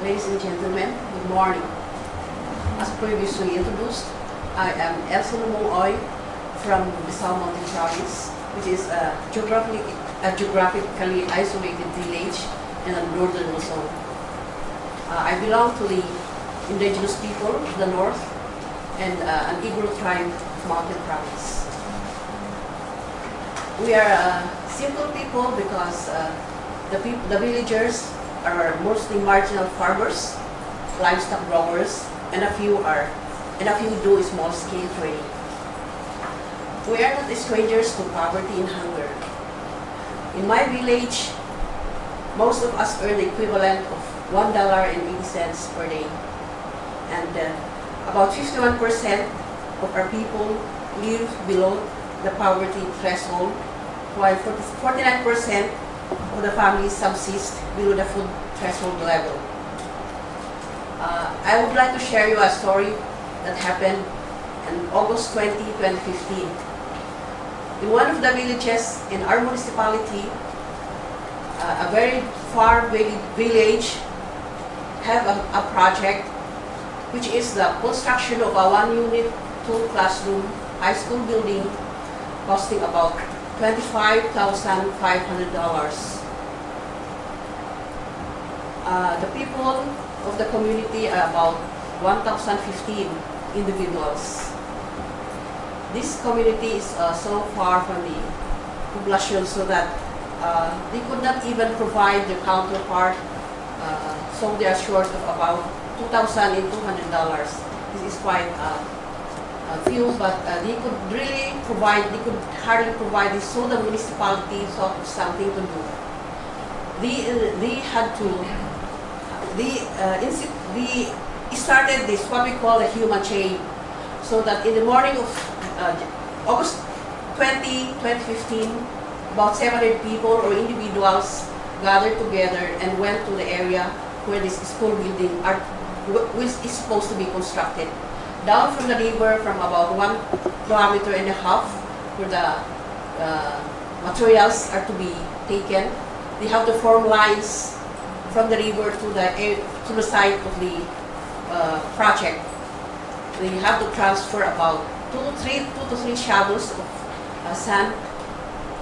Ladies and gentlemen, good morning. As previously introduced, I am Elsie Lomong-oy from Bisao Mountain Province, which is a geographically isolated village in the northern Luzon. I belong to the indigenous people of the north and an Igbo tribe of Mountain Province. We are simple people because the villagers are mostly marginal farmers, livestock growers, and a few do small-scale trading. We are not strangers to poverty and hunger. In my village, most of us earn the equivalent of $1.80 per day, and about 51% of our people live below the poverty threshold, while 49% of the families subsist below the food threshold level. I would like to share you a story that happened on August 20, 2015. In one of the villages in our municipality, a very far village have a project which is the construction of a one-unit, two-classroom high school building costing about $25,500. The people of the community are about 1,015 individuals. This community is so far from the population so that they could not even provide their counterpart, so they are short of about $2,200. This is quite few, but they could really provide, they could hardly provide this, so the municipality thought of something to do. They started this, what we call a human chain, so that in the morning of August 20, 2015, about 700 people or individuals gathered together and went to the area where this school building is supposed to be constructed. Down from the river from about 1.5 kilometers, where the materials are to be taken. They have to form lines from the river to the site of the project. They have to transfer about 2 to 3 shovels of sand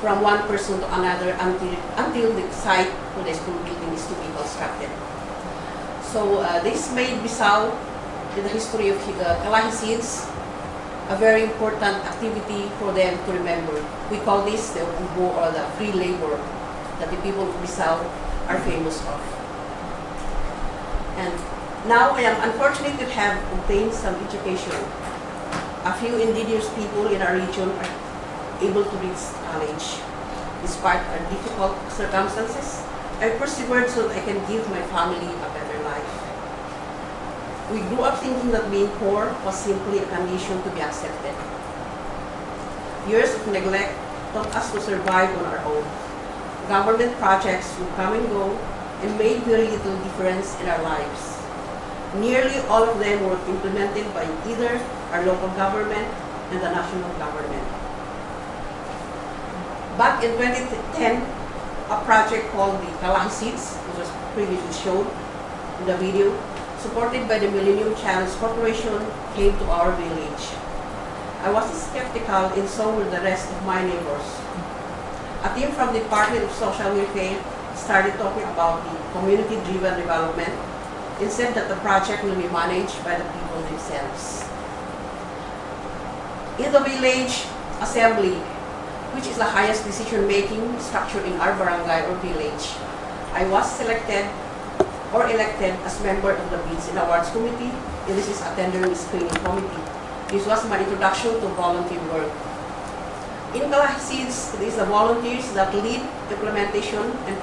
from one person to another until the site where the school building is to be constructed. So this made Bisao, in the history of Kalahisids, a very important activity for them to remember. We call this the Ubo, or the free labor, that the people of Bisao are famous of. And now I am unfortunate to have obtained some education. A few indigenous people in our region are able to reach college. Despite our difficult circumstances, I persevered so that I can give my family a better life. We grew up thinking that being poor was simply a condition to be accepted. Years of neglect taught us to survive on our own. Government projects would come and go and made very little difference in our lives. Nearly all of them were implemented by either our local government and the national government. Back in 2010, a project called the Kalahisids, which was previously shown in the video, supported by the Millennium Challenge Corporation, came to our village. I was skeptical, and so were the rest of my neighbors. A team from the Department of Social Welfare started talking about the community-driven development and said that the project will be managed by the people themselves. In the village assembly, which is the highest decision-making structure in our barangay or village, I was selected or elected as member of the Bids and Awards Committee, and this is a tendering screening committee. This was my introduction to volunteer work. In Kalahisids, it is the volunteers that lead implementation and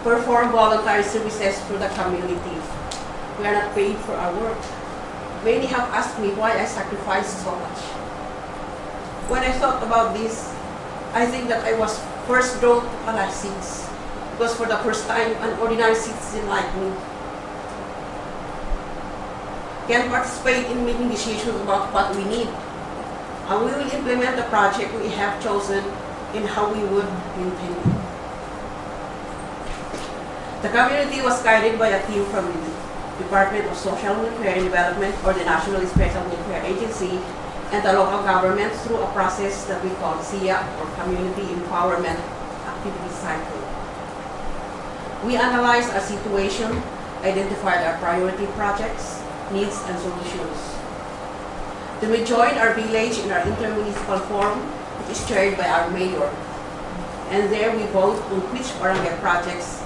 perform voluntary services for the community. We are not paid for our work. Many have asked me why I sacrificed so much. When I thought about this, I think that I was first drawn to Kalahisids, because for the first time, an ordinary citizen like me can participate in making decisions about what we need, how we will implement the project we have chosen, and how we would maintain it. The community was guided by a team from the Department of Social Welfare and Development, or the National Special Welfare Agency, and the local government through a process that we call SIA, or Community Empowerment Activity Cycle. We analyzed our situation, identified our priority projects, needs, and solutions. Then we joined our village in our intermunicipal forum, which is chaired by our mayor. And there we vote on which barangay projects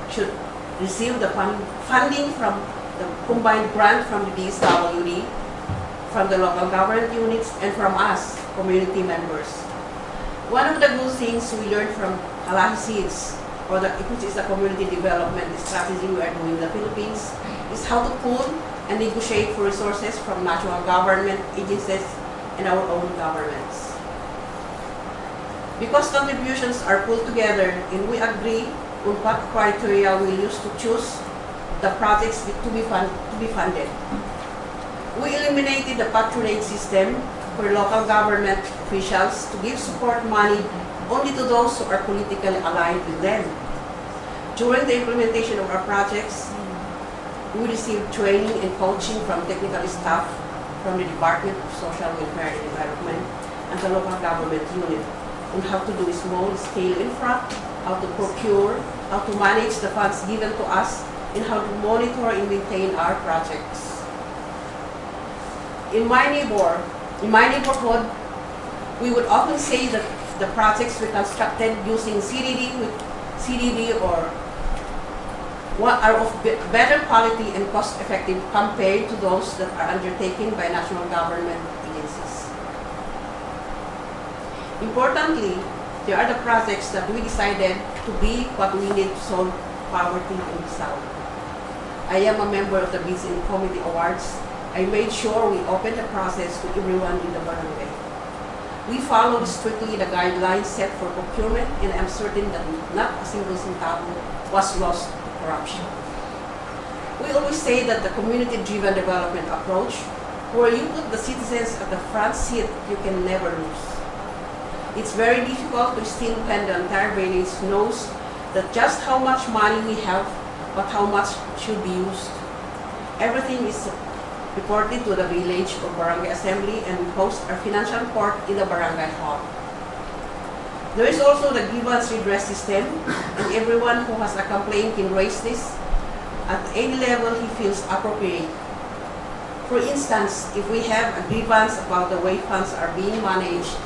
should receive the funding from the combined grant from the DSWD, from the local government units, and from us, community members. One of the good things we learned from Halahi Seeds, which is the community development strategy we are doing in the Philippines, is how to pool and negotiate for resources from national government agencies and our own governments. Because contributions are pulled together and we agree on what criteria we use to choose the projects to be funded. We eliminated the patronage system for local government officials to give support money only to those who are politically aligned with them. During the implementation of our projects, we received training and coaching from technical staff from the Department of Social Welfare and Development and the local government unit on how to do small-scale infra, how to procure, how to manage the funds given to us, and how to monitor and maintain our projects. In my neighborhood, we would often say that the projects we constructed using CDD or are of better quality and cost-effective compared to those that are undertaken by national government agencies. Importantly, there are the projects that we decided to be what we need to solve poverty in the South. I am a member of the Bids and Committee Awards. I made sure we opened the process to everyone in the barangay. We followed strictly the guidelines set for procurement, and I'm certain that not a single centavo was lost to corruption. We always say that the community-driven development approach, where you put the citizens at the front seat, you can never lose. It's very difficult to steam when the entire village knows that just how much money we have, but how much should be used. Everything is reported to the village or barangay assembly, and we host our financial report in the barangay hall. There is also the grievance redress system, and everyone who has a complaint can raise this at any level he feels appropriate. For instance, if we have a grievance about the way funds are being managed,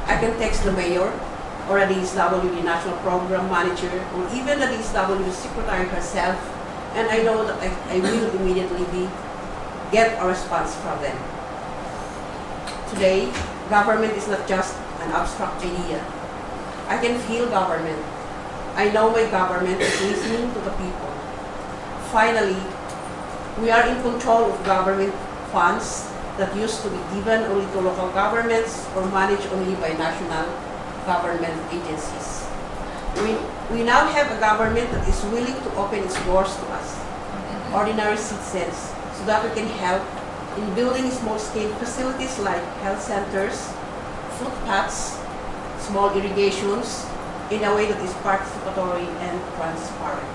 I can text the mayor or a DSWD National Program Manager or even the DSWD Secretary herself, and I know that I will immediately get a response from them. Today, government is not just an abstract idea. I can feel government. I know my government is listening to the people. Finally, we are in control of government funds that used to be given only to local governments or managed only by national government agencies. We now have a government that is willing to open its doors to us, ordinary citizens, so that we can help in building small-scale facilities like health centers, footpaths, small irrigations, in a way that is participatory and transparent.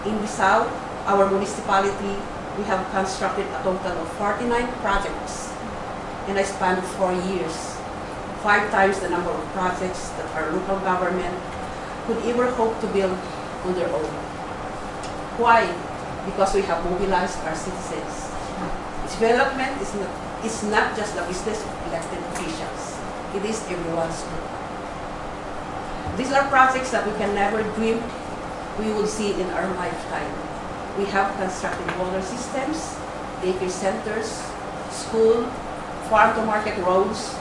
In Bissau, our municipality, we have constructed a total of 49 projects in a span of 4 years, 5 times the number of projects that our local government could ever hope to build on their own. Why? Because we have mobilized our citizens. Development is not just the business of elected officials. It is everyone's work. These are projects that we can never dream we will see in our lifetime. We have constructed water systems, daycare centers, school, farm-to-market roads,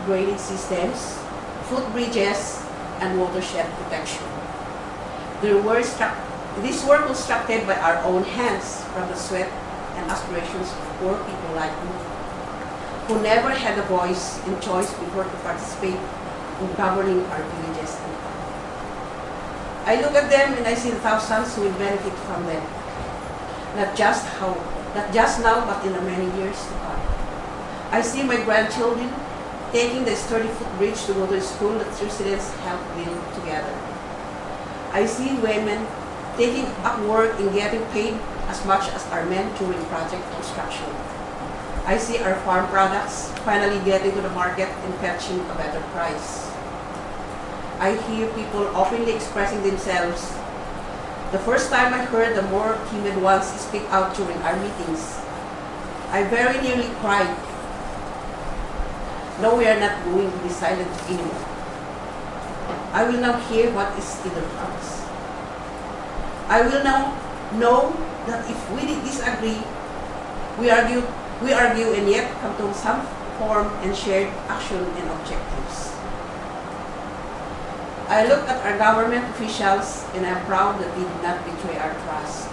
drainage systems, footbridges, and watershed protection. This work was constructed by our own hands from the sweat and aspirations of poor people like me, who never had a voice and choice before to participate in governing our villages and towns. I look at them and I see the thousands who will benefit from them, not just now, but in the many years to come. I see my grandchildren taking the 30-foot bridge to go to school that residents helped build together. I see women taking up work and getting paid as much as our men during project construction. I see our farm products finally getting to the market and fetching a better price. I hear people openly expressing themselves. The first time I heard the more timid ones speak out during our meetings, I very nearly cried. No, we are not going to be silent anymore. I will now hear what is in their hearts. I will now know that if we disagree, we argue and yet come to some form and shared action and objectives. I look at our government officials and I'm proud that they did not betray our trust.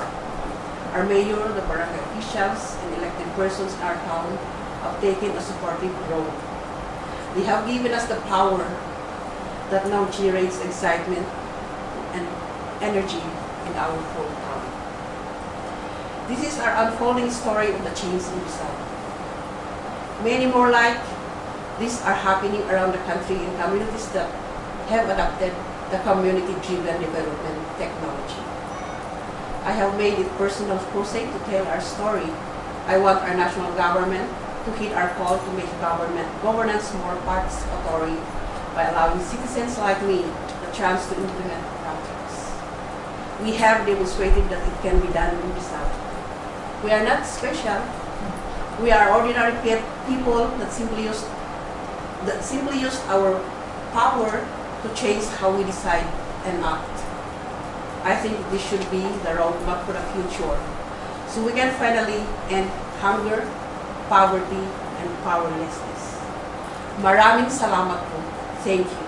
Our mayor, the barangay officials, and elected persons in our town have taken a supportive role. They have given us the power that now generates excitement and energy in our whole town. This is our unfolding story of the change in Rizal. Many more like these are happening around the country in communities that have adopted the community-driven development technology. I have made it personal crusade to tell our story. I want our national government to heed our call to make governance more participatory by allowing citizens like me the chance to implement projects. We have demonstrated that it can be done in Rizal. We are not special. We are ordinary people that simply use our power to change how we decide and act. I think this should be the roadmap for the future, so we can finally end hunger, poverty, and powerlessness. Maraming salamat po. Thank you.